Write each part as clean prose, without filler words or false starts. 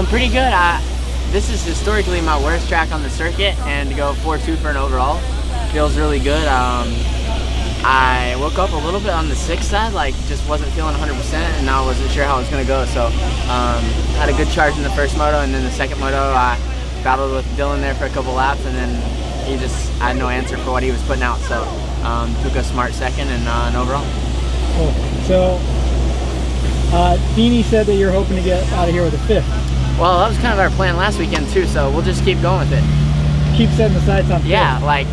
Pretty good. This is historically my worst track on the circuit, and to go 4.2 for an overall feels really good. I woke up a little bit on the 6th side, like just wasn't feeling 100%, and I wasn't sure how it was going to go. So had a good charge in the first moto, and then the second moto I battled with Dylan there for a couple laps, and then I had no answer for what he was putting out. So took a smart second and an overall. Cool. So Deanie said that you're hoping to get out of here with a 5th. Well, that was kind of our plan last weekend too, so we'll just keep going with it. Keep setting the sights on 5th. Yeah, like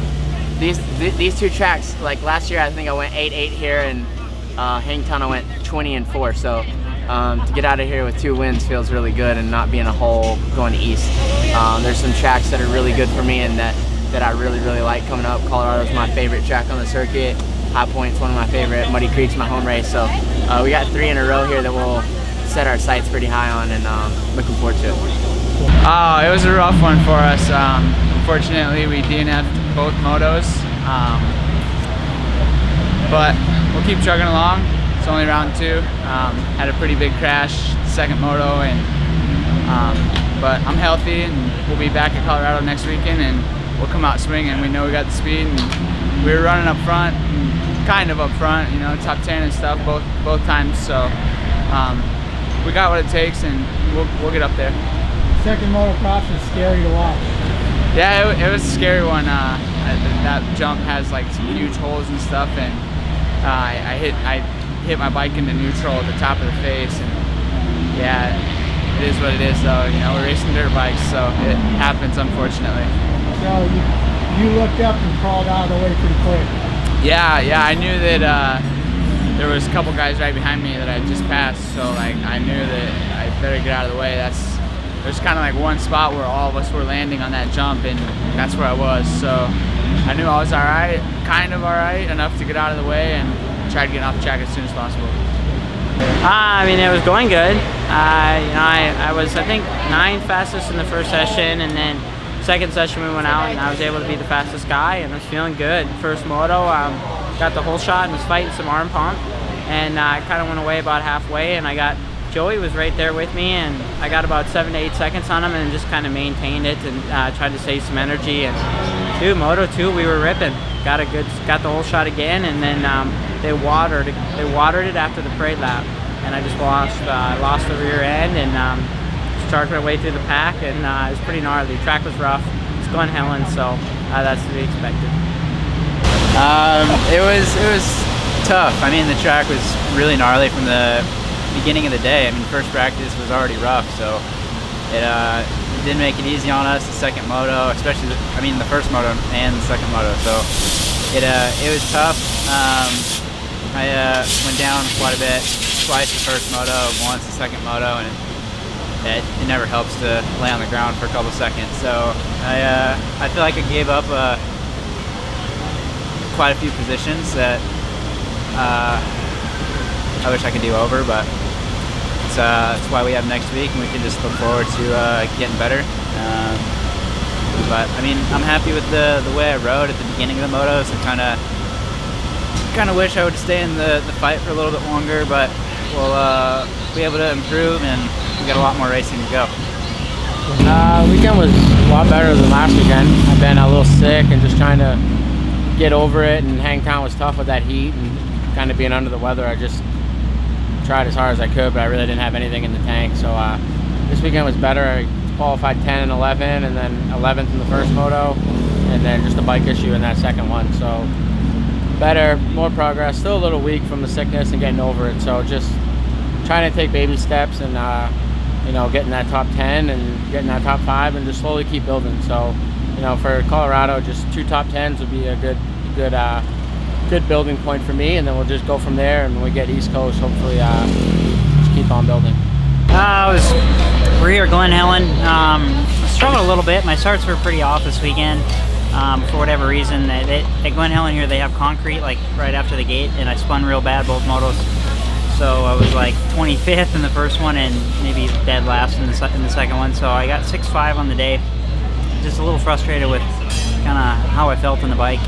these two tracks, like last year I think I went 8-8 here, and Hangtown I went 20-4, so to get out of here with 2 wins feels really good, and not being a hole going east. There's some tracks that are really good for me and that I really like coming up. Colorado's my favorite track on the circuit. High Point's one of my favorite. Muddy Creek's my home race, so we got 3 in a row here that we'll set our sights pretty high on, and looking forward to it. Oh, it was a rough one for us. Unfortunately, we DNF'd both motos, but we'll keep chugging along. It's only round 2. Had a pretty big crash the second moto, and but I'm healthy, and we'll be back at Colorado next weekend, and we'll come out swinging. We know we got the speed, and we were running up front, kind of up front, you know, top 10 and stuff both times. So we got what it takes, and we'll get up there. Second motocross is scary to watch. Yeah, it was a scary one. That jump has like some huge holes and stuff, and I hit my bike into neutral at the top of the face, and yeah, it is what it is though. You know, we're racing dirt bikes, so it happens, unfortunately. So you looked up and crawled out of the way pretty quick. Yeah, I knew that there was a couple guys right behind me that I just passed, so like I knew that I better get out of the way. There's kind of like one spot where all of us were landing on that jump, and that's where I was. So I knew I was all right, kind of all right, enough to get out of the way and try to get off the track as soon as possible. I mean, it was going good. I was, I think, 9th fastest in the first session, and then second session we went out and I was able to be the fastest guy, and I was feeling good. First moto, got the whole shot and was fighting some arm pump, and I kind of went away about halfway, and Joey was right there with me, and I got about 7 to 8 seconds on him, and just kind of maintained it and tried to save some energy. And dude, Moto 2 we were ripping. Got the whole shot again, and then they watered it after the parade lap, and I just lost the rear end, and started my way through the pack, and it was pretty gnarly. The track was rough. It's Glen Helen, so that's to be expected. It was tough. I mean, the track was really gnarly from the beginning of the day. I mean, first practice was already rough, so it didn't make it easy on us. The second moto, especially the first moto and the second moto, so it was tough. I went down quite a bit, twice the first moto, once the second moto, and it never helps to lay on the ground for a couple seconds. So I feel like I gave up quite a few positions that I wish I could do over, but it's why we have next week, and we can just look forward to getting better. But I mean, I'm happy with the way I rode at the beginning of the motos. I kind of wish I would stay in the fight for a little bit longer, but we'll be able to improve, and we got a lot more racing to go. Weekend was a lot better than last weekend. I've been a little sick and just trying to get over it, and Hangtown was tough with that heat and kind of being under the weather. I just tried as hard as I could, but I really didn't have anything in the tank. So this weekend was better. I qualified 10 and 11, and then 11th in the first moto, and then just a bike issue in that second one. So better, more progress. Still a little weak from the sickness and getting over it. So just trying to take baby steps, and you know, getting that top 10 and getting that top 5, and just slowly keep building. So, you know, for Colorado, just 2 top 10s would be a good building point for me, and then we'll just go from there. And when we get East Coast, hopefully just keep on building. We're here at Glen Helen. I struggled a little bit. My starts were pretty off this weekend for whatever reason. At Glen Helen here, they have concrete like right after the gate, and I spun real bad both motos. So I was like 25th in the first one and maybe dead last in the second one. So I got 6.5 on the day. Just a little frustrated with kind of how I felt on the bike.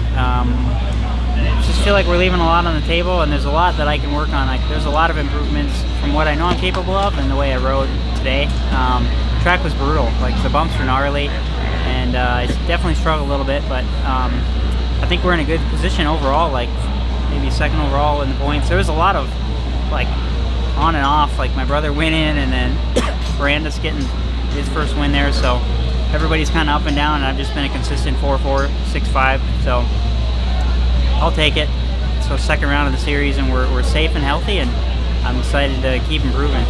Just feel like we're leaving a lot on the table, and there's a lot that I can work on. There's a lot of improvements from what I know I'm capable of and the way I rode today. track was brutal. Like the bumps were gnarly, and I definitely struggled a little bit. But I think we're in a good position overall. Like maybe second overall in the points. There was a lot of like on and off. Like my brother went in, and then Brandon's getting his first win there. So everybody's kind of up and down, and I've just been a consistent 4-4, 6-5. So I'll take it. So second round of the series, and we're safe and healthy, and I'm excited to keep improving.